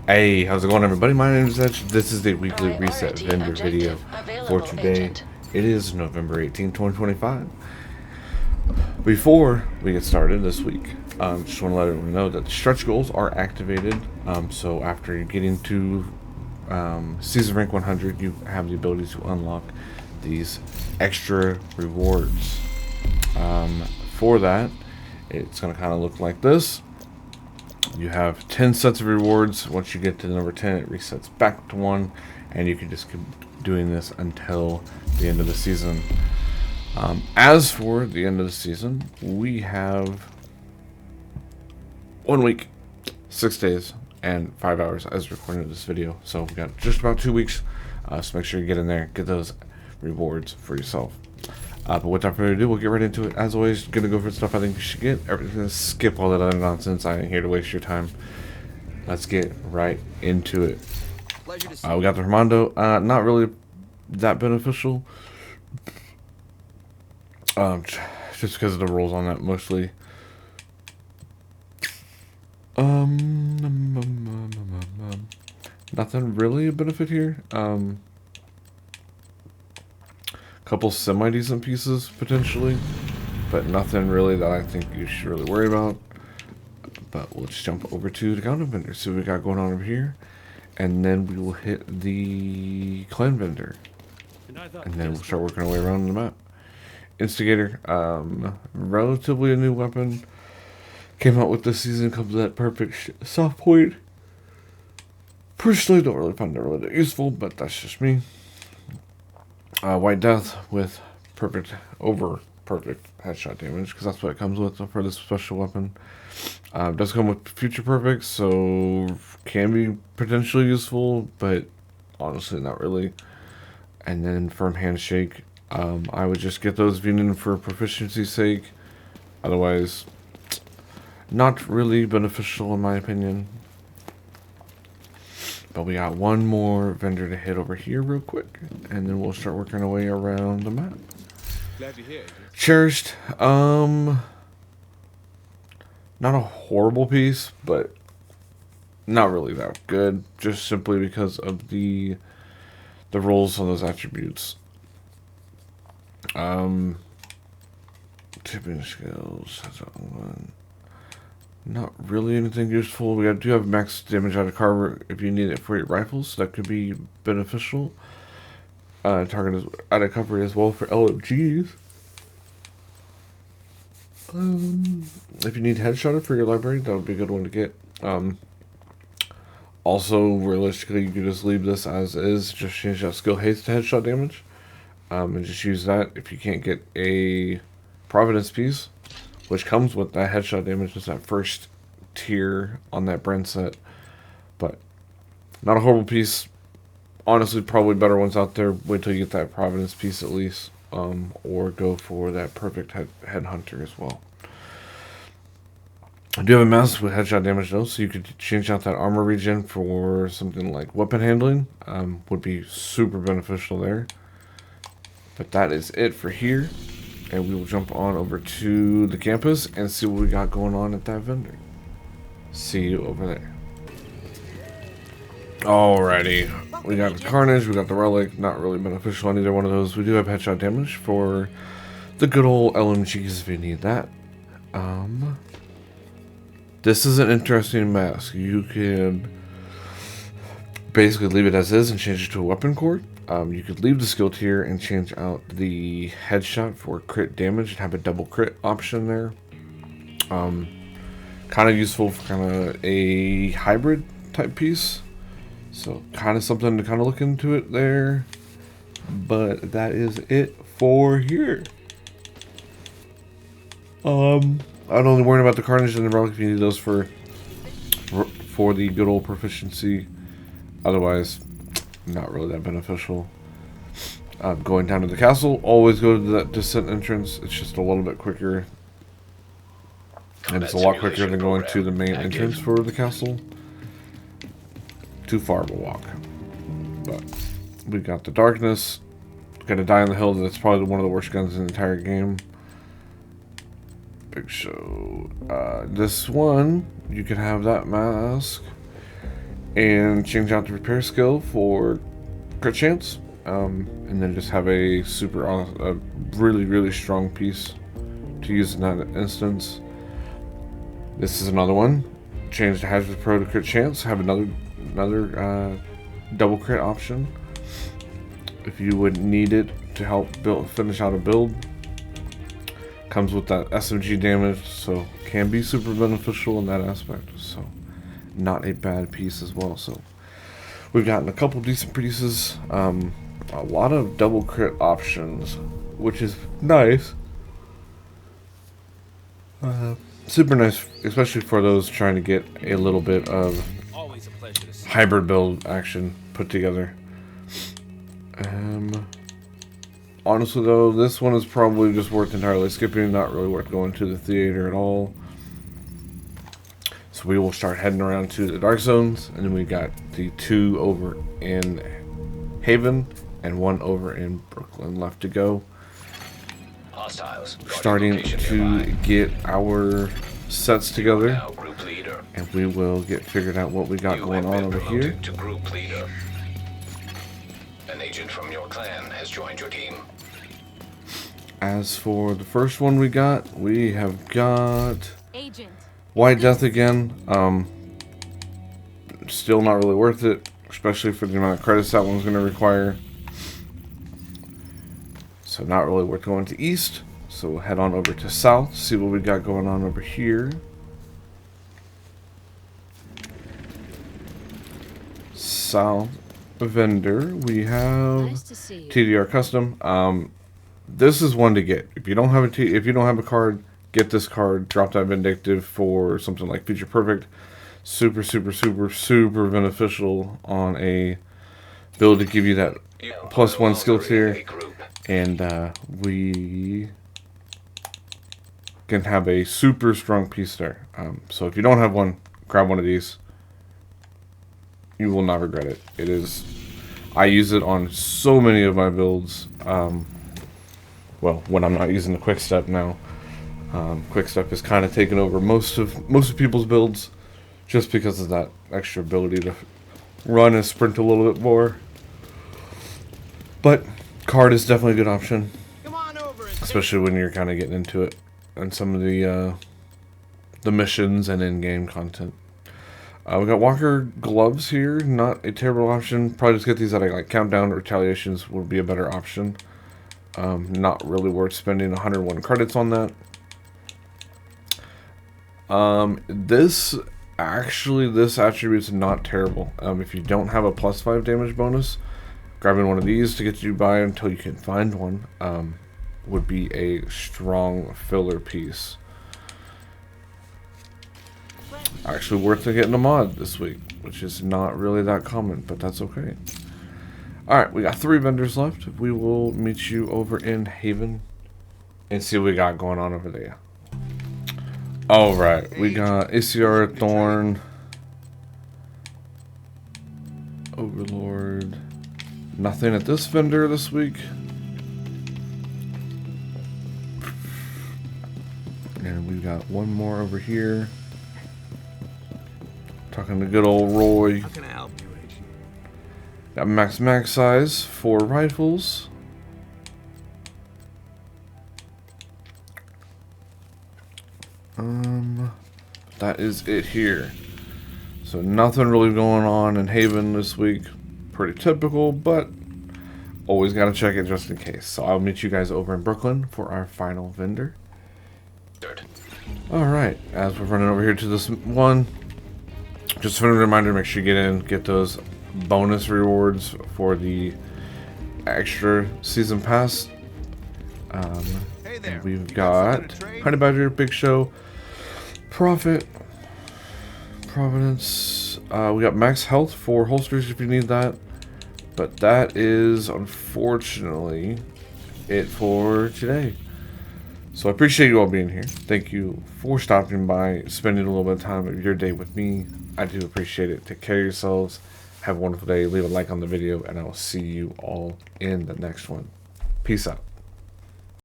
Hey, how's it going, everybody? My name is Edge. This is the weekly reset vendor video for today. It is November 18th, 2025. Before we get started this week, just want to let everyone know that the stretch goals are activated. So after getting to season rank 100, you have the ability to unlock these extra rewards. For that, it's going to kind of look like this. You have 10 sets of rewards. Once you get to the number 10, it resets back to 1, and you can just keep doing this until the end of the season. As for the end of the season, we have 1 week, 6 days, and 5 hours as recording of this video. So we got just about 2 weeks. So make sure you get in there, get those rewards for yourself. But without further ado, we'll get right into it. As always, gonna go for stuff I think you should get. Gonna skip all that other nonsense. I ain't here to waste your time. Let's get right into it. We got the Armando. Not really that beneficial. Just because of the rules on that mostly. Nothing really a benefit here. Couple semi-decent pieces potentially, but nothing really that I think you should really worry about. But we'll just jump over to the counter vendor, see what we got going on over here, and then we will hit the clan vendor, and then we'll start working our way around the map. Instigator, relatively a new weapon, came out with this season, comes at perfect soft point. Personally, don't really find it really that useful, but that's just me. White Death with perfect headshot damage, because that's what it comes with for this special weapon. Does come with future perfect, so can be potentially useful, but honestly not really. And then firm handshake, I would just get those Venin for proficiency's sake. Otherwise, not really beneficial in my opinion. But we got one more vendor to hit over here real quick, and then we'll start working our way around the map. Glad to hear it. Cherished, not a horrible piece, but not really that good, just simply because of the rules on those attributes. Tipping skills, that's one. Not really anything useful. We do have max damage out of cover if you need it for your rifles. That could be beneficial. Target is out of cover as well for LMGs. If you need headshot for your library, that would be a good one to get. Also, realistically, you can just leave this as is. Just change out skill haste to headshot damage. And just use that if you can't get a Providence piece, which comes with that headshot damage, is that first tier on that brand set. But not a horrible piece. Honestly, probably better ones out there. Wait till you get that Providence piece at least. Or go for that perfect headhunter as well. I do have a mask with headshot damage though, so you could change out that armor regen for something like weapon handling. Would be super beneficial there. But that is it for here. And we will jump on over to the campus and see what we got going on at that vendor. See you over there. Alrighty. We got the Carnage, we got the Relic. Not really beneficial on either one of those. We do have headshot damage for the good old LMGs if you need that. This is an interesting mask. You can basically leave it as is and change it to a weapon cord. You could leave the skill tier and change out the headshot for crit damage and have a double crit option there. Kind of useful for kind of a hybrid type piece. So kind of something to kind of look into it there. But that is it for here. I'm only worrying about the Carnage and the Relic if you need those for the good old proficiency. Otherwise, not really that beneficial. Going down to the castle, always go to that descent entrance. It's just a little bit quicker. And it's a lot quicker than going to the main entrance for the castle. Too far of a walk. But we got the Darkness. Gonna die on the hill. That's probably one of the worst guns in the entire game. Big Show. This one, you can have that mask. and change out the repair skill for crit chance, and then just have a really strong piece to use in that instance. This is another one. Change the Hazard Pro to crit chance. Have another double crit option if you would need it to help finish out a build. Comes with that SMG damage, so can be super beneficial in that aspect. So not a bad piece as well. So we've gotten a couple decent pieces, a lot of double crit options, which is nice. Super nice, especially for those trying to get a little bit of hybrid build action put together. Honestly though, this one is probably just worth entirely skipping, not really worth going to the theater at all. So we will start heading around to the Dark Zones, and then we got the 2 over in Haven and 1 over in Brooklyn left to go. Starting to get our sets together, and we will get figured out what we got going on over here. An agent from your clan has joined your team. As for the first one we have got White Death again. Still not really worth it, especially for the amount of credits that one's going to require. So not really worth going to East. So we'll head on over to South, see what we got going on over here. South vendor, we have TDR Custom. This is one to get. If you don't have a card, get this card. Drop that Vindictive for something like Feature Perfect. Super beneficial on a build to give you that +1 skill tier, and we can have a super strong piece there. So if you don't have one, grab one of these. You will not regret it. It is. I use it on so many of my builds. Well, when I'm not using the Quick Step now, Quick Step is kind of taken over most of people's builds, just because of that extra ability to run and sprint a little bit more. But card is definitely a good option, especially when you're kind of getting into it and some of the missions and in-game content. We got Walker Gloves here, not a terrible option. Probably just get these at like Countdown or Retaliations would be a better option. Not really worth spending 101 credits on that. This attribute's not terrible. If you don't have a +5 damage bonus, grabbing one of these to get you by until you can find one would be a strong filler piece. Actually worth getting a mod this week, which is not really that common, but that's okay. Alright, we got 3 vendors left. We will meet you over in Haven and see what we got going on over there. Alright, we got ACR, Thorn, Overlord. Nothing at this vendor this week. And we've got one more over here. Talking to good old Roy. How can I help you, Agent? Got max size for rifles. That is it here. So nothing really going on in Haven this week. Pretty typical, but always gotta check it just in case. So I'll meet you guys over in Brooklyn for our final vendor. Alright, as we're running over here to this one, just a reminder, make sure you get in, get those bonus rewards for the extra season pass. Hey there. We've got Honey Badger, Big Show, Prophet, Providence. We got max health for holsters if you need that. But that is unfortunately it for today. So I appreciate you all being here. Thank you for stopping by, spending a little bit of time of your day with me. I do appreciate it. Take care of yourselves. Have a wonderful day. Leave a like on the video, and I will see you all in the next one. Peace out.